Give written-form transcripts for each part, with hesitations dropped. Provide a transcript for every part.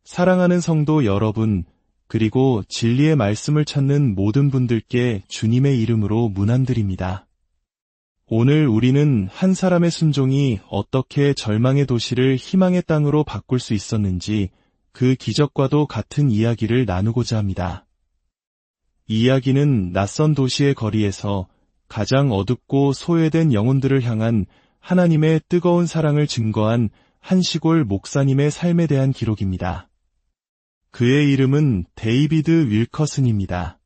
사랑하는 성도 여러분, 그리고 진리의 말씀을 찾는 모든 분들께 주님의 이름으로 문안드립니다. 오늘 우리는 한 사람의 순종이 어떻게 절망의 도시를 희망의 땅으로 바꿀 수 있었는지 그 기적과도 같은 이야기를 나누고자 합니다. 이 이야기는 낯선 도시의 거리에서 가장 어둡고 소외된 영혼들을 향한 하나님의 뜨거운 사랑을 증거한 한 시골 목사님의 삶에 대한 기록입니다. 그의 이름은 데이비드 윌커슨입니다.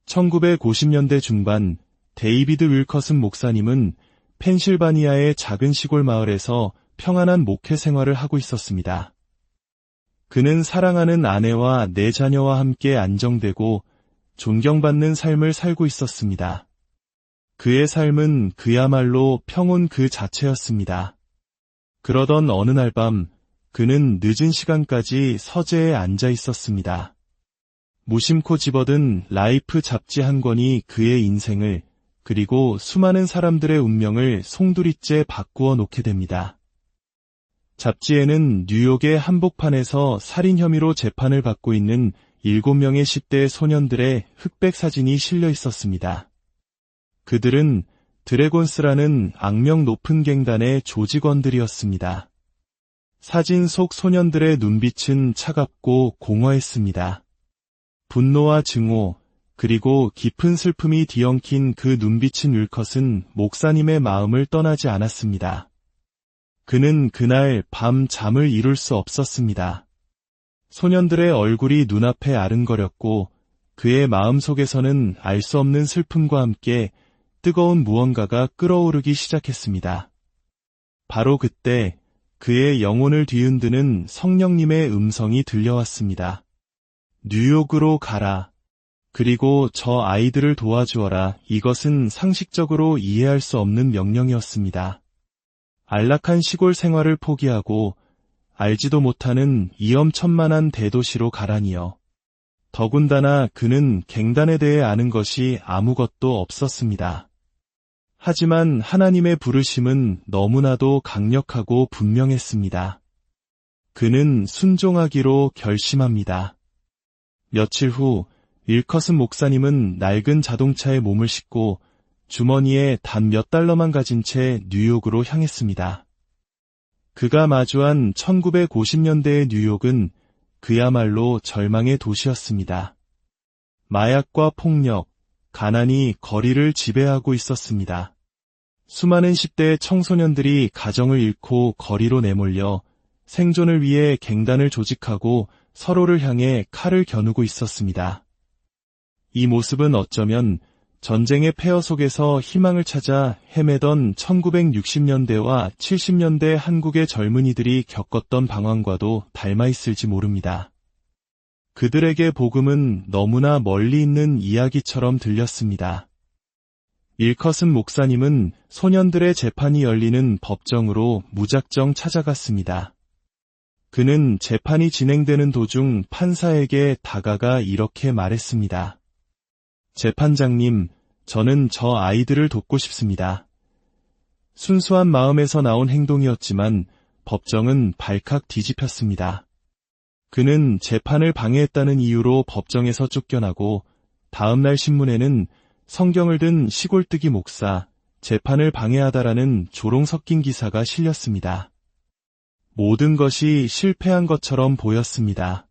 1950년대 중반 데이비드 윌커슨 목사님은 펜실바니아의 작은 시골 마을에서 평안한 목회 생활을 하고 있었습니다. 그는 사랑하는 아내와 네 자녀와 함께 안정되고 존경받는 삶을 살고 있었습니다. 그의 삶은 그야말로 평온 그 자체였습니다. 그러던 어느 날 밤 그는 늦은 시간까지 서재에 앉아 있었습니다. 무심코 집어든 라이프 잡지 한 권이 그의 인생을 그리고 수많은 사람들의 운명을 송두리째 바꾸어 놓게 됩니다. 잡지에는 뉴욕의 한복판에서 살인 혐의로 재판을 받고 있는 7명의 10대 소년들의 흑백 사진이 실려 있었습니다. 그들은 드래곤스라는 악명 높은 갱단의 조직원들이었습니다. 사진 속 소년들의 눈빛은 차갑고 공허했습니다. 분노와 증오, 그리고 깊은 슬픔이 뒤엉킨 그 눈빛인 윌컷은 목사님의 마음을 떠나지 않았습니다. 그는 그날 밤 잠을 이룰 수 없었습니다. 소년들의 얼굴이 눈앞에 아른거렸고 그의 마음속에서는 알 수 없는 슬픔과 함께 뜨거운 무언가가 끓어오르기 시작했습니다. 바로 그때 그의 영혼을 뒤흔드는 성령님의 음성이 들려왔습니다. 뉴욕으로 가라. 그리고 저 아이들을 도와주어라. 이것은 상식적으로 이해할 수 없는 명령이었습니다. 안락한 시골 생활을 포기하고 알지도 못하는 위험천만한 대도시로 가라니요. 더군다나 그는 갱단에 대해 아는 것이 아무것도 없었습니다. 하지만 하나님의 부르심은 너무나도 강력하고 분명했습니다. 그는 순종하기로 결심합니다. 며칠 후 윌커슨 목사님은 낡은 자동차에 몸을 싣고 주머니에 단 몇 달러만 가진 채 뉴욕으로 향했습니다. 그가 마주한 1950년대의 뉴욕은 그야말로 절망의 도시였습니다. 마약과 폭력, 가난이 거리를 지배하고 있었습니다. 수많은 10대 청소년들이 가정을 잃고 거리로 내몰려 생존을 위해 갱단을 조직하고 서로를 향해 칼을 겨누고 있었습니다. 이 모습은 어쩌면 전쟁의 폐허 속에서 희망을 찾아 헤매던 1960년대와 70년대 한국의 젊은이들이 겪었던 방황과도 닮아 있을지 모릅니다. 그들에게 복음은 너무나 멀리 있는 이야기처럼 들렸습니다. 윌커슨 목사님은 소년들의 재판이 열리는 법정으로 무작정 찾아갔습니다. 그는 재판이 진행되는 도중 판사에게 다가가 이렇게 말했습니다. 재판장님, 저는 저 아이들을 돕고 싶습니다. 순수한 마음에서 나온 행동이었지만 법정은 발칵 뒤집혔습니다. 그는 재판을 방해했다는 이유로 법정에서 쫓겨나고 다음날 신문에는 성경을 든 시골뜨기 목사, 재판을 방해하다라는 조롱 섞인 기사가 실렸습니다. 모든 것이 실패한 것처럼 보였습니다.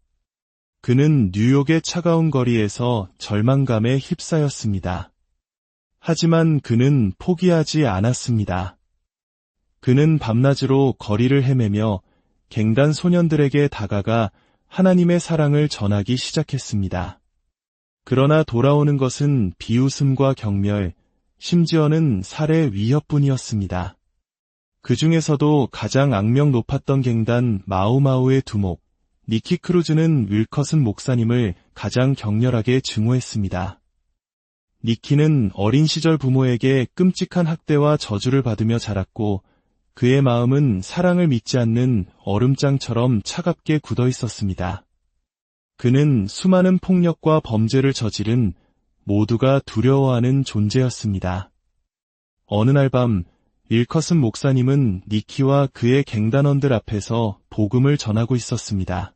그는 뉴욕의 차가운 거리에서 절망감에 휩싸였습니다. 하지만 그는 포기하지 않았습니다. 그는 밤낮으로 거리를 헤매며 갱단 소년들에게 다가가 하나님의 사랑을 전하기 시작했습니다. 그러나 돌아오는 것은 비웃음과 경멸, 심지어는 살해 위협뿐이었습니다. 그 중에서도 가장 악명 높았던 갱단 마우마우의 두목, 니키 크루즈는 윌커슨 목사님을 가장 격렬하게 증오했습니다. 니키는 어린 시절 부모에게 끔찍한 학대와 저주를 받으며 자랐고 그의 마음은 사랑을 믿지 않는 얼음장처럼 차갑게 굳어 있었습니다. 그는 수많은 폭력과 범죄를 저지른 모두가 두려워하는 존재였습니다. 어느 날 밤 윌커슨 목사님은 니키와 그의 갱단원들 앞에서 복음을 전하고 있었습니다.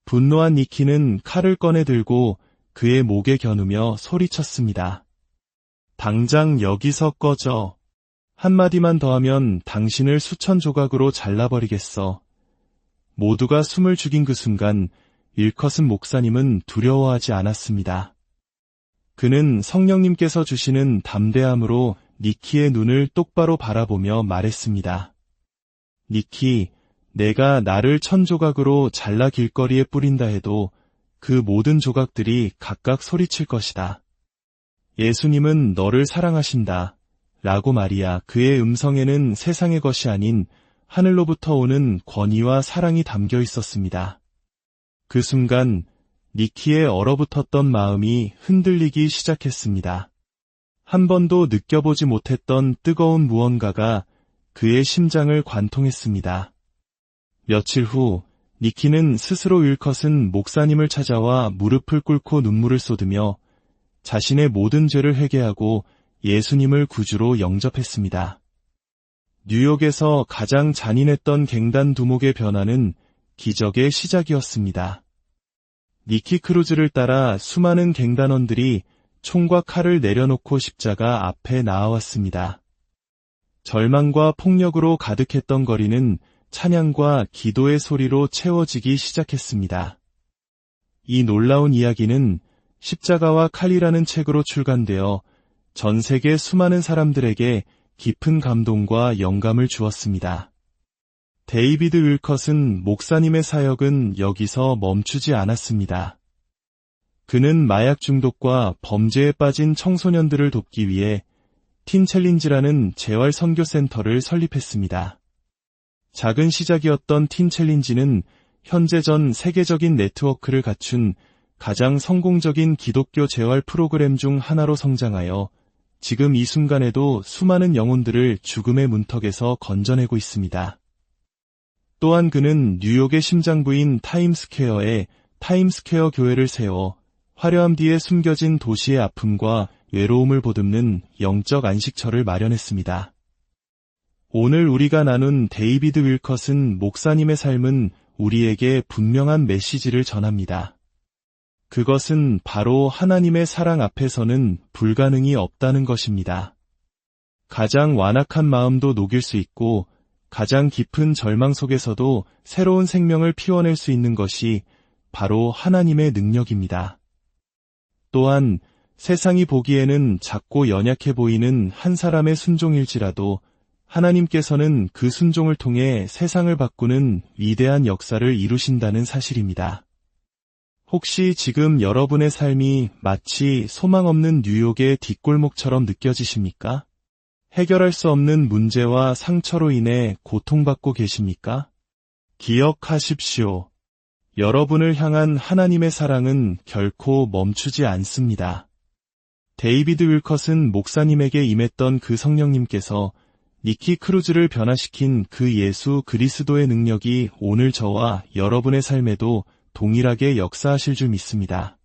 분노한 니키는 칼을 꺼내 들고 그의 목에 겨누며 소리쳤습니다. 당장 여기서 꺼져. 한마디만 더하면 당신을 수천 조각으로 잘라버리겠어. 모두가 숨을 죽인 그 순간 윌컷슨 목사님은 두려워하지 않았습니다. 그는 성령님께서 주시는 담대함으로 니키의 눈을 똑바로 바라보며 말했습니다. 니키, 내가 나를 1000조각으로 잘라 길거리에 뿌린다 해도 그 모든 조각들이 각각 소리칠 것이다. 예수님은 너를 사랑하신다. 라고 말이야. 그의 음성에는 세상의 것이 아닌 하늘로부터 오는 권위와 사랑이 담겨 있었습니다. 그 순간 니키의 얼어붙었던 마음이 흔들리기 시작했습니다. 한 번도 느껴보지 못했던 뜨거운 무언가가 그의 심장을 관통했습니다. 며칠 후 니키는 스스로 윌컷슨 목사님을 찾아와 무릎을 꿇고 눈물을 쏟으며 자신의 모든 죄를 회개하고 예수님을 구주로 영접했습니다. 뉴욕에서 가장 잔인했던 갱단 두목의 변화는 기적의 시작이었습니다. 니키 크루즈를 따라 수많은 갱단원들이 총과 칼을 내려놓고 십자가 앞에 나아왔습니다. 절망과 폭력으로 가득했던 거리는 찬양과 기도의 소리로 채워지기 시작했습니다. 이 놀라운 이야기는 십자가와 칼이라는 책으로 출간되어 전 세계 수많은 사람들에게 깊은 감동과 영감을 주었습니다. 데이비드 윌컷슨 목사님의 사역은 여기서 멈추지 않았습니다. 그는 마약 중독과 범죄에 빠진 청소년들을 돕기 위해 틴 챌린지라는 재활 선교센터를 설립했습니다. 작은 시작이었던 틴 챌린지는 현재 전 세계적인 네트워크를 갖춘 가장 성공적인 기독교 재활 프로그램 중 하나로 성장하여 지금 이 순간에도 수많은 영혼들을 죽음의 문턱에서 건져내고 있습니다. 또한 그는 뉴욕의 심장부인 타임스퀘어에 타임스퀘어 교회를 세워 화려함 뒤에 숨겨진 도시의 아픔과 외로움을 보듬는 영적 안식처를 마련했습니다. 오늘 우리가 나눈 데이비드 윌컷슨 목사님의 삶은 우리에게 분명한 메시지를 전합니다. 그것은 바로 하나님의 사랑 앞에서는 불가능이 없다는 것입니다. 가장 완악한 마음도 녹일 수 있고 가장 깊은 절망 속에서도 새로운 생명을 피워낼 수 있는 것이 바로 하나님의 능력입니다. 또한 세상이 보기에는 작고 연약해 보이는 한 사람의 순종일지라도 하나님께서는 그 순종을 통해 세상을 바꾸는 위대한 역사를 이루신다는 사실입니다. 혹시 지금 여러분의 삶이 마치 소망 없는 뉴욕의 뒷골목처럼 느껴지십니까? 해결할 수 없는 문제와 상처로 인해 고통받고 계십니까? 기억하십시오. 여러분을 향한 하나님의 사랑은 결코 멈추지 않습니다. 데이비드 윌컷슨 목사님에게 임했던 그 성령님께서 니키 크루즈를 변화시킨 그 예수 그리스도의 능력이 오늘 저와 여러분의 삶에도 동일하게 역사하실 줄 믿습니다.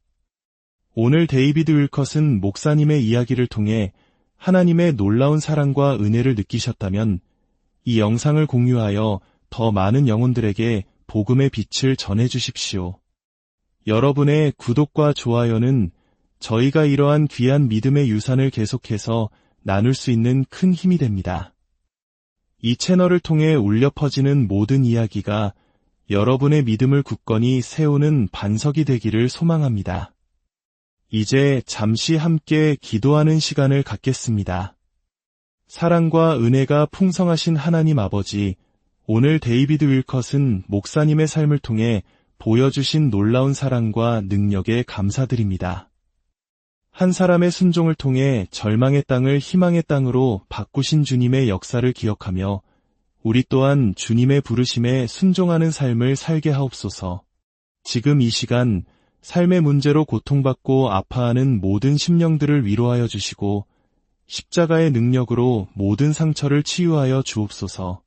오늘 데이비드 윌컷슨 목사님의 이야기를 통해 하나님의 놀라운 사랑과 은혜를 느끼셨다면 이 영상을 공유하여 더 많은 영혼들에게 복음의 빛을 전해주십시오. 여러분의 구독과 좋아요는 저희가 이러한 귀한 믿음의 유산을 계속해서 나눌 수 있는 큰 힘이 됩니다. 이 채널을 통해 울려 퍼지는 모든 이야기가 여러분의 믿음을 굳건히 세우는 반석이 되기를 소망합니다. 이제 잠시 함께 기도하는 시간을 갖겠습니다. 사랑과 은혜가 풍성하신 하나님 아버지, 오늘 데이비드 윌컷슨 목사님의 삶을 통해 보여주신 놀라운 사랑과 능력에 감사드립니다. 한 사람의 순종을 통해 절망의 땅을 희망의 땅으로 바꾸신 주님의 역사를 기억하며 우리 또한 주님의 부르심에 순종하는 삶을 살게 하옵소서. 지금 이 시간 삶의 문제로 고통받고 아파하는 모든 심령들을 위로하여 주시고 십자가의 능력으로 모든 상처를 치유하여 주옵소서.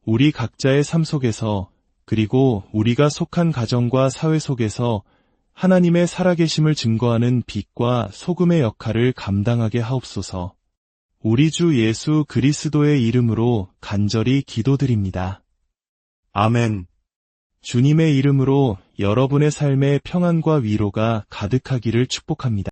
우리 각자의 삶 속에서 그리고 우리가 속한 가정과 사회 속에서 하나님의 살아계심을 증거하는 빛과 소금의 역할을 감당하게 하옵소서. 우리 주 예수 그리스도의 이름으로 간절히 기도드립니다. 아멘. 주님의 이름으로 여러분의 삶에 평안과 위로가 가득하기를 축복합니다.